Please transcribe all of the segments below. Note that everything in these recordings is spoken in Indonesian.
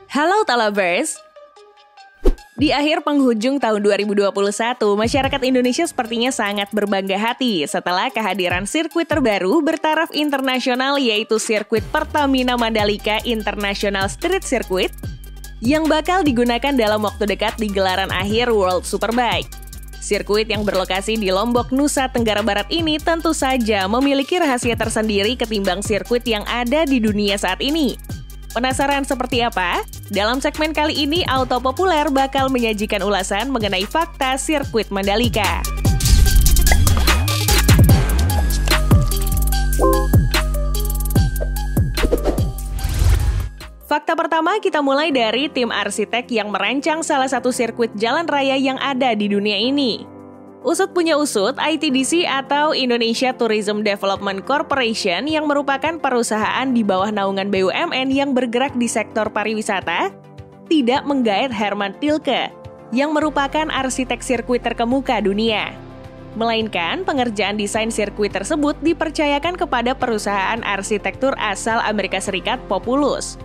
Halo Talabers! Di akhir penghujung tahun 2021, masyarakat Indonesia sepertinya sangat berbangga hati setelah kehadiran sirkuit terbaru bertaraf internasional yaitu sirkuit Pertamina Mandalika International Street Circuit yang bakal digunakan dalam waktu dekat di gelaran akhir World Superbike. Sirkuit yang berlokasi di Lombok, Nusa Tenggara Barat ini tentu saja memiliki rahasia tersendiri ketimbang sirkuit yang ada di dunia saat ini. Penasaran seperti apa? Dalam segmen kali ini, Auto Populer bakal menyajikan ulasan mengenai fakta sirkuit Mandalika. Fakta pertama kita mulai dari tim arsitek yang merancang salah satu sirkuit jalan raya yang ada di dunia ini. Usut punya usut, ITDC atau Indonesia Tourism Development Corporation yang merupakan perusahaan di bawah naungan BUMN yang bergerak di sektor pariwisata, tidak menggait Herman Tilke, yang merupakan arsitek sirkuit terkemuka dunia. Melainkan, pengerjaan desain sirkuit tersebut dipercayakan kepada perusahaan arsitektur asal Amerika Serikat Populous.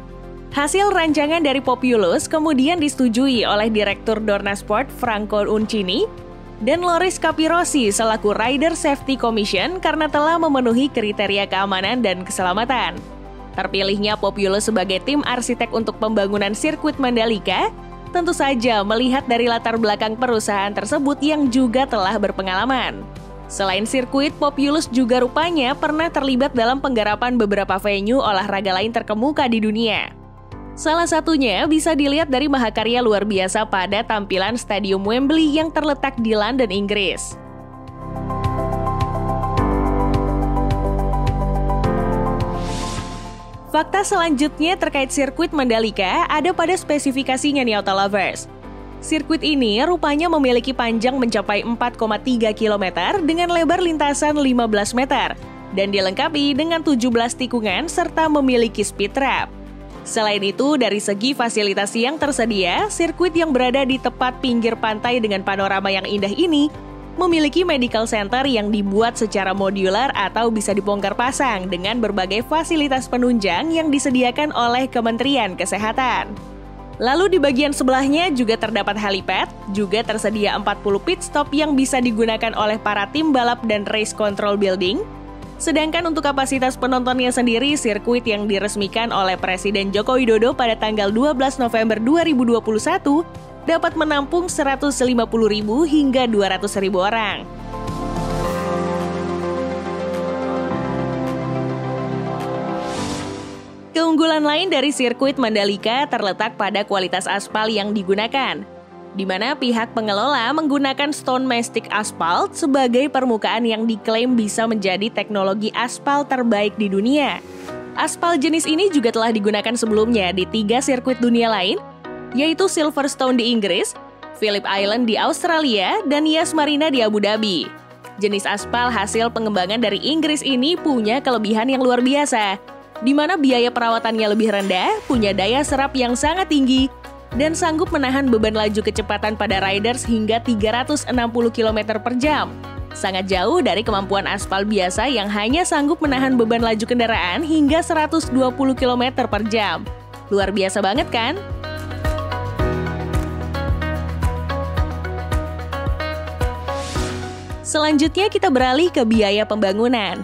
Hasil rancangan dari Populous kemudian disetujui oleh Direktur Dorna Sport Franco Uncini dan Loris Capirossi selaku Rider Safety Commission karena telah memenuhi kriteria keamanan dan keselamatan. Terpilihnya Populous sebagai tim arsitek untuk pembangunan sirkuit Mandalika tentu saja melihat dari latar belakang perusahaan tersebut yang juga telah berpengalaman. Selain sirkuit, Populous juga rupanya pernah terlibat dalam penggarapan beberapa venue olahraga lain terkemuka di dunia. Salah satunya bisa dilihat dari mahakarya luar biasa pada tampilan Stadium Wembley yang terletak di London, Inggris. Fakta selanjutnya terkait sirkuit Mandalika ada pada spesifikasinya nih Auto Lovers. Sirkuit ini rupanya memiliki panjang mencapai 4,3 km dengan lebar lintasan 15 meter dan dilengkapi dengan 17 tikungan serta memiliki speed trap. Selain itu, dari segi fasilitas yang tersedia, sirkuit yang berada di tepat pinggir pantai dengan panorama yang indah ini memiliki medical center yang dibuat secara modular atau bisa dibongkar pasang dengan berbagai fasilitas penunjang yang disediakan oleh Kementerian Kesehatan. Lalu di bagian sebelahnya juga terdapat helipad, juga tersedia 40 pit stop yang bisa digunakan oleh para tim balap dan race control building. Sedangkan untuk kapasitas penontonnya sendiri, sirkuit yang diresmikan oleh Presiden Joko Widodo pada tanggal 12 November 2021 dapat menampung 150.000 hingga 200.000 orang. Keunggulan lain dari sirkuit Mandalika terletak pada kualitas aspal yang digunakan, di mana pihak pengelola menggunakan stone mastic asphalt sebagai permukaan yang diklaim bisa menjadi teknologi aspal terbaik di dunia. Aspal jenis ini juga telah digunakan sebelumnya di 3 sirkuit dunia lain, yaitu Silverstone di Inggris, Phillip Island di Australia, dan Yas Marina di Abu Dhabi. Jenis aspal hasil pengembangan dari Inggris ini punya kelebihan yang luar biasa, di mana biaya perawatannya lebih rendah, punya daya serap yang sangat tinggi, dan sanggup menahan beban laju kecepatan pada riders hingga 360 km per jam. Sangat jauh dari kemampuan aspal biasa yang hanya sanggup menahan beban laju kendaraan hingga 120 km per jam. Luar biasa banget kan? Selanjutnya kita beralih ke biaya pembangunan.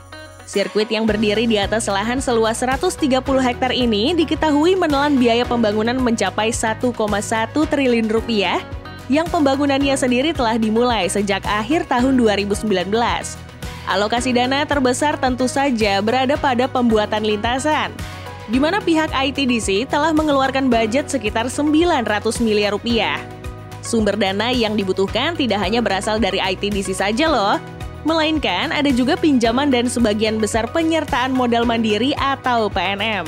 Sirkuit yang berdiri di atas lahan seluas 130 hektar ini diketahui menelan biaya pembangunan mencapai 1,1 triliun rupiah, yang pembangunannya sendiri telah dimulai sejak akhir tahun 2019. Alokasi dana terbesar tentu saja berada pada pembuatan lintasan, di mana pihak ITDC telah mengeluarkan budget sekitar 900 miliar rupiah. Sumber dana yang dibutuhkan tidak hanya berasal dari ITDC saja loh, melainkan ada juga pinjaman dan sebagian besar penyertaan modal mandiri atau PNM.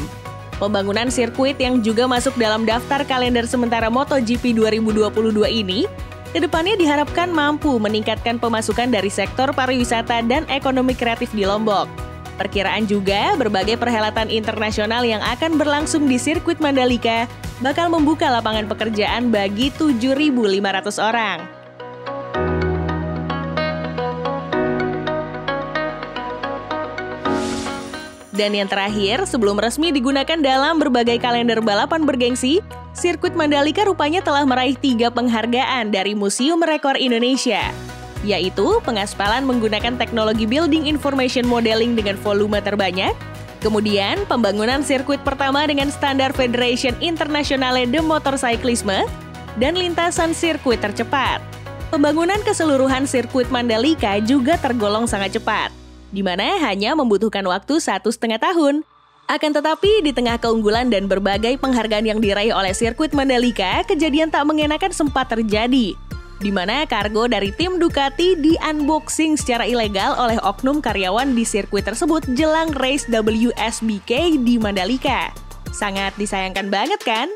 Pembangunan sirkuit yang juga masuk dalam daftar kalender sementara MotoGP 2022 ini, kedepannya diharapkan mampu meningkatkan pemasukan dari sektor pariwisata dan ekonomi kreatif di Lombok. Perkiraan juga berbagai perhelatan internasional yang akan berlangsung di sirkuit Mandalika bakal membuka lapangan pekerjaan bagi 7.500 orang. Dan yang terakhir, sebelum resmi digunakan dalam berbagai kalender balapan bergengsi, Sirkuit Mandalika rupanya telah meraih 3 penghargaan dari Museum Rekor Indonesia, yaitu pengaspalan menggunakan teknologi Building Information Modeling dengan volume terbanyak, kemudian pembangunan sirkuit pertama dengan standar Federation Internationale de Motorcyclisme, dan lintasan sirkuit tercepat. Pembangunan keseluruhan sirkuit Mandalika juga tergolong sangat cepat, di mana hanya membutuhkan waktu 1,5 tahun. Akan tetapi, di tengah keunggulan dan berbagai penghargaan yang diraih oleh sirkuit Mandalika, kejadian tak mengenakan sempat terjadi, di mana kargo dari tim Ducati di-unboxing secara ilegal oleh oknum karyawan di sirkuit tersebut jelang race WSBK di Mandalika. Sangat disayangkan banget kan?